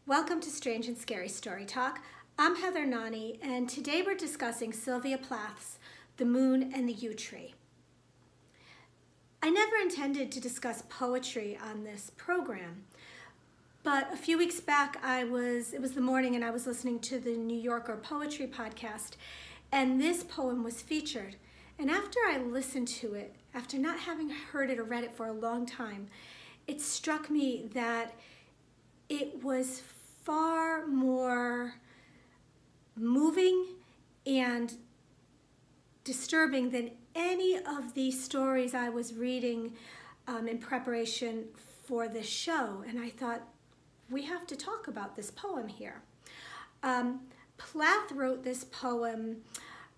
Welcome to Strange and Scary Story Talk. I'm Heather Nani, and today we're discussing Sylvia Plath's The Moon and the Yew-Tree. I never intended to discuss poetry on this program, but a few weeks back it was the morning and I was listening to the New Yorker poetry podcast, and this poem was featured. And after I listened to it, after not having heard it or read it for a long time, it struck me that it was far more moving and disturbing than any of the stories I was reading in preparation for this show. And I thought, we have to talk about this poem here. Plath wrote this poem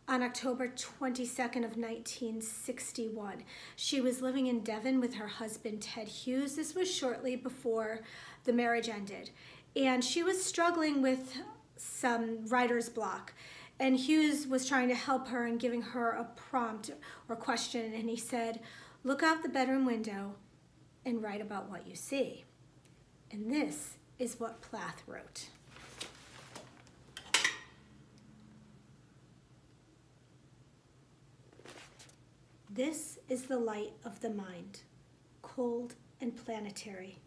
on October 22nd of 1961. She was living in Devon with her husband, Ted Hughes. This was shortly before the marriage ended. And she was struggling with some writer's block. And Hughes was trying to help her and giving her a prompt or question. And he said, look out the bedroom window and write about what you see. And this is what Plath wrote. This is the light of the mind, cold and planetary.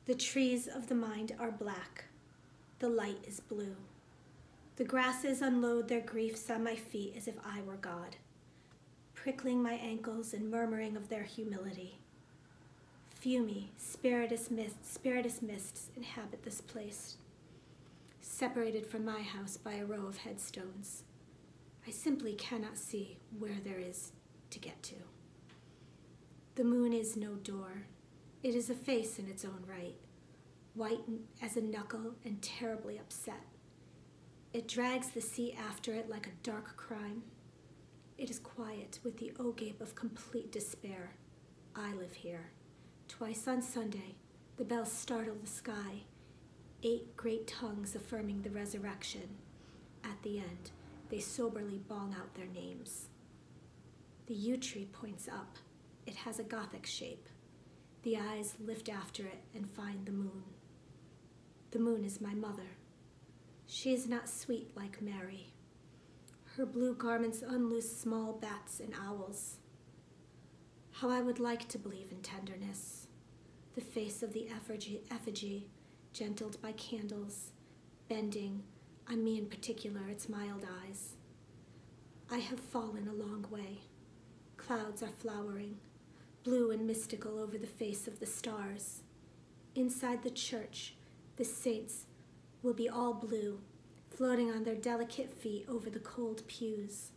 The trees of the mind are black. The light is blue. The grasses unload their griefs on my feet as if I were God, prickling my ankles and murmuring of their humility. Fumy, spiritus mists inhabit this place, separated from my house by a row of headstones. I simply cannot see where there is to get to. The moon is no door. It is a face in its own right, white as a knuckle and terribly upset. It drags the sea after it like a dark crime. It is quiet with the o-gape of complete despair. I live here. Twice on Sunday, the bells startle the sky, 8 great tongues affirming the resurrection. At the end, they soberly bong out their names. The yew-tree points up. It has a Gothic shape. The eyes lift after it and find the moon. The moon is my mother. She is not sweet like Mary. Her blue garments unloose small bats and owls. How I would like to believe in tenderness. The face of the effigy, gentled by candles, bending, on me in particular, its mild eyes. I have fallen a long way. Clouds are flowering, blue and mystical over the face of the stars. Inside the church, the saints will be all blue, floating on their delicate feet over the cold pews,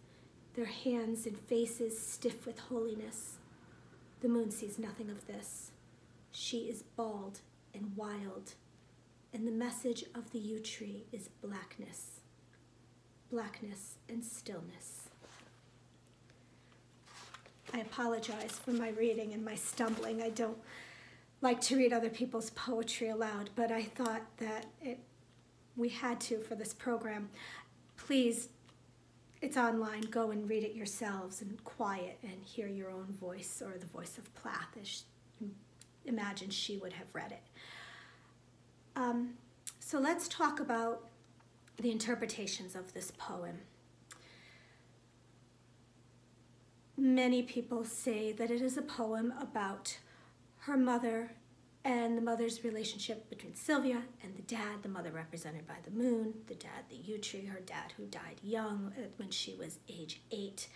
their hands and faces stiff with holiness. The moon sees nothing of this. She is bald and wild, and the message of the yew-tree is blackness, blackness and stillness. I apologize for my reading and my stumbling. I don't like to read other people's poetry aloud, but I thought that we had to for this program. Please, it's online. Go and read it yourselves in quiet and hear your own voice or the voice of Plath as imagine she would have read it. So let's talk about the interpretations of this poem. Many people say that it is a poem about her mother and the mother's relationship between Sylvia and the dad, the mother represented by the moon, the dad, the yew-tree, her dad who died young when she was age 8.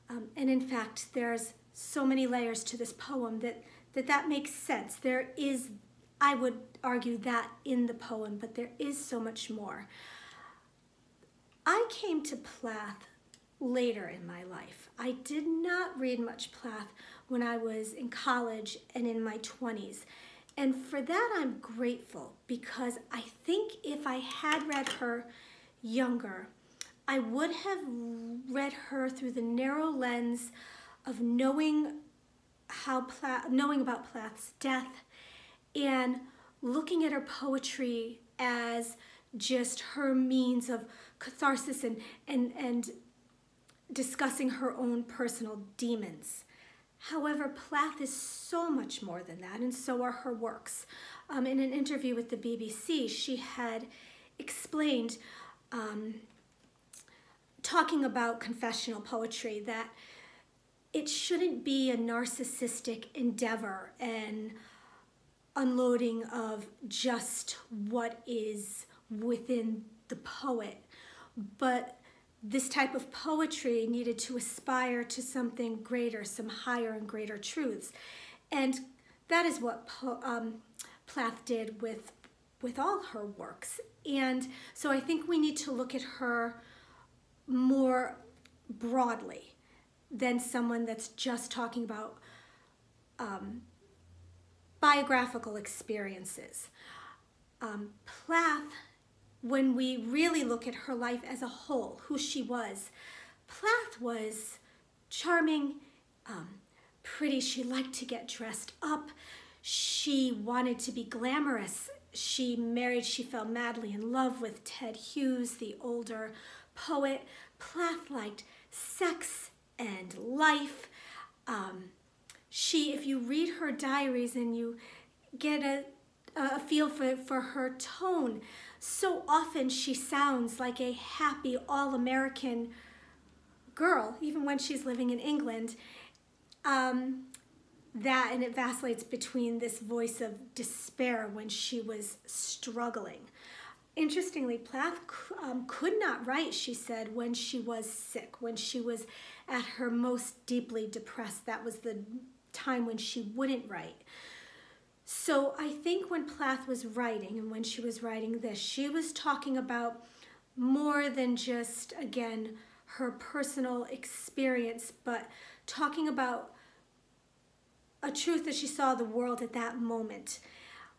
And in fact, there's so many layers to this poem that makes sense. There is, I would argue, that in the poem, but there is so much more. I came to Plath later in my life. I did not read much Plath when I was in college and in my 20s. And for that, I'm grateful, because I think if I had read her younger, I would have read her through the narrow lens of knowing about Plath's death and looking at her poetry as just her means of catharsis and discussing her own personal demons. However, Plath is so much more than that, and so are her works. In an interview with the BBC, she had explained, talking about confessional poetry, that it shouldn't be a narcissistic endeavor and unloading of just what is within the poet, but this type of poetry needed to aspire to something greater, some higher and greater truths. And that is what Plath did with all her works. And so I think we need to look at her more broadly than someone that's just talking about biographical experiences. Plath, when we really look at her life as a whole, who she was, Plath was charming, pretty. She liked to get dressed up. She wanted to be glamorous. She fell madly in love with Ted Hughes, the older poet. Plath liked sex and life. If you read her diaries and you get a feel for her tone, so often she sounds like a happy, all-American girl, even when she's living in England. And it vacillates between this voice of despair when she was struggling. Interestingly, Plath could not write, she said, when she was sick, when she was at her most deeply depressed. That was the time when she wouldn't write. So I think when Plath was writing, and when she was writing this, she was talking about more than just, again, her personal experience, but talking about a truth that she saw the world at that moment.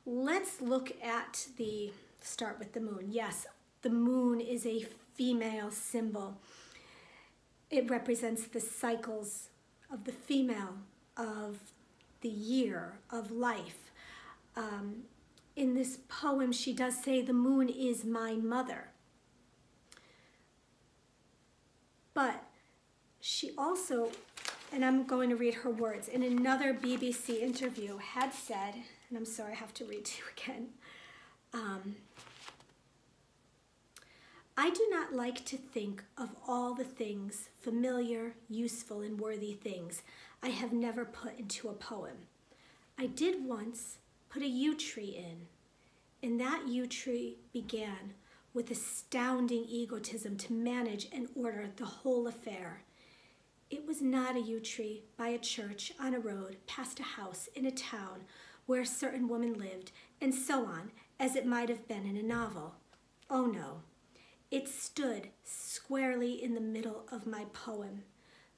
Let's look at start with the moon. Yes, the moon is a female symbol. It represents the cycles of the female, of the year, of life. In this poem, she does say, "The moon is my mother." But she also, and I'm going to read her words, in another BBC interview had said, and I'm sorry I have to read to you again, "I do not like to think of all the things, familiar, useful, and worthy things, I have never put into a poem. I did once put a yew tree in, and that yew tree began with astounding egotism to manage and order the whole affair. It was not a yew tree by a church, on a road, past a house, in a town where a certain woman lived, and so on, as it might have been in a novel. Oh no, it stood squarely in the middle of my poem,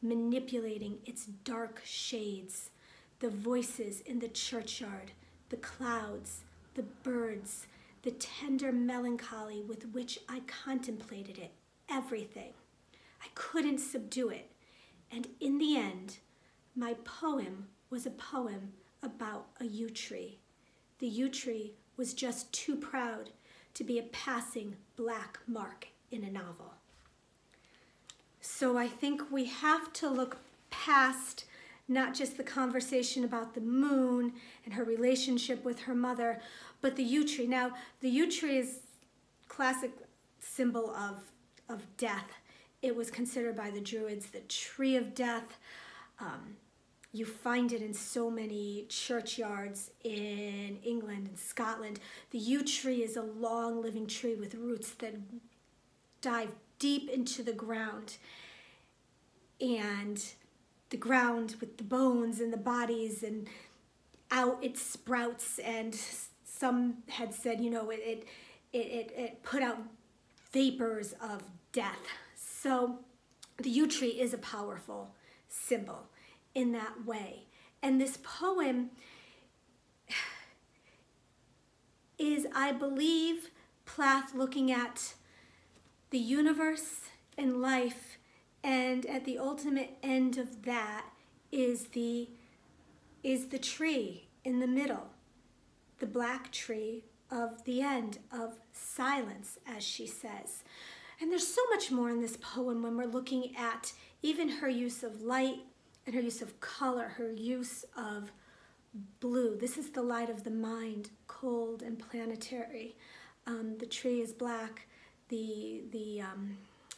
manipulating its dark shades, the voices in the churchyard, the clouds, the birds, the tender melancholy with which I contemplated it, everything. I couldn't subdue it, and in the end, my poem was a poem about a yew tree. The yew tree was just too proud to be a passing black mark in a novel." So I think we have to look past not just the conversation about the moon and her relationship with her mother, but the yew tree. Now, the yew tree is a classic symbol of death. It was considered by the Druids the tree of death. You find it in so many churchyards in England and Scotland. The yew tree is a long living tree with roots that dive deep into the ground, and the ground with the bones and the bodies, and out it sprouts, and some had said, you know, it put out vapors of death. So the yew tree is a powerful symbol in that way. And this poem is, I believe, Plath looking at the universe and life, and at the ultimate end of that is the tree in the middle, the black tree of the end, of silence, as she says. And there's so much more in this poem when we're looking at even her use of light and her use of color, her use of blue. This is the light of the mind, cold and planetary. The tree is black.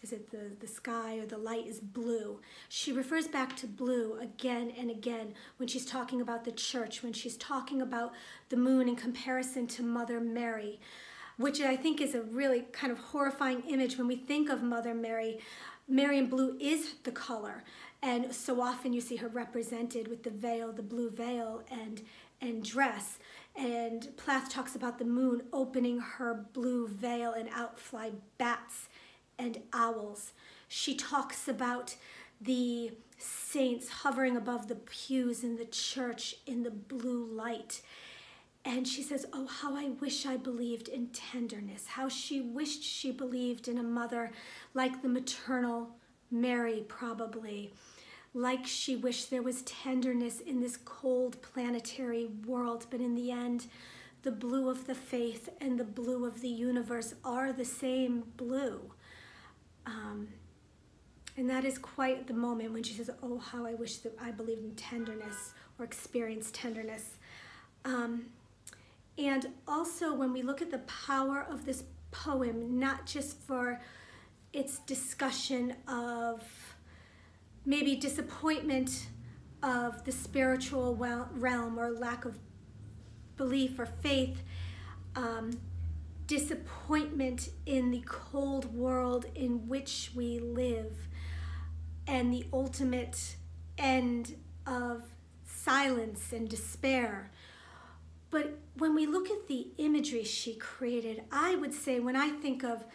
Is it the sky or the light is blue? She refers back to blue again and again when she's talking about the church, when she's talking about the moon in comparison to Mother Mary, which I think is a really kind of horrifying image when we think of Mother Mary. Mary in blue is the color, and so often you see her represented with the veil, the blue veil, and dress. And Plath talks about the moon opening her blue veil and out fly bats and owls. She talks about the saints hovering above the pews in the church in the blue light. And she says, oh, how I wish I believed in tenderness, how she wished she believed in a mother like the maternal Mary, probably, like she wished there was tenderness in this cold planetary world. But in the end, the blue of the faith and the blue of the universe are the same blue. And that is quite the moment when she says, oh, how I wish that I believed in tenderness or experienced tenderness. And also when we look at the power of this poem, not just for its discussion of maybe disappointment of the spiritual realm or lack of belief or faith, disappointment in the cold world in which we live, and the ultimate end of silence and despair. But when we look at the imagery she created, I would say when I think of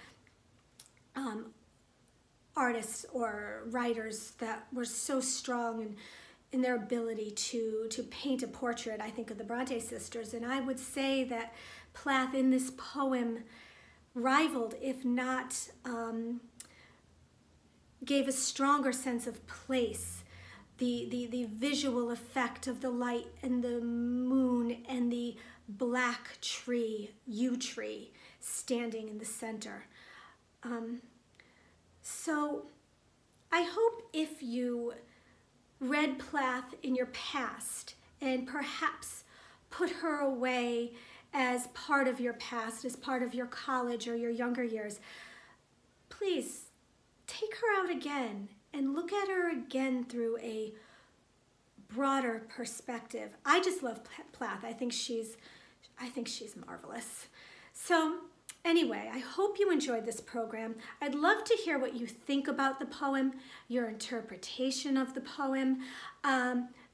artists or writers that were so strong in their ability to paint a portrait, I think of the Bronte sisters, and I would say that Plath in this poem rivaled, if not gave a stronger sense of place, the visual effect of the light and the moon and the black tree, Yew-Tree, standing in the center. So I hope if you read Plath in your past and perhaps put her away as part of your past, as part of your college or your younger years, please take her out again and look at her again through a broader perspective. I just love Plath. I think she's marvelous. So anyway, I hope you enjoyed this program. I'd love to hear what you think about the poem, your interpretation of the poem.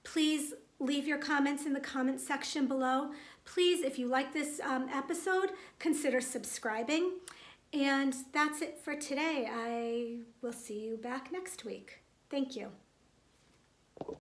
Please leave your comments in the comment section below. Please, if you like this episode, consider subscribing. And that's it for today. I will see you back next week. Thank you.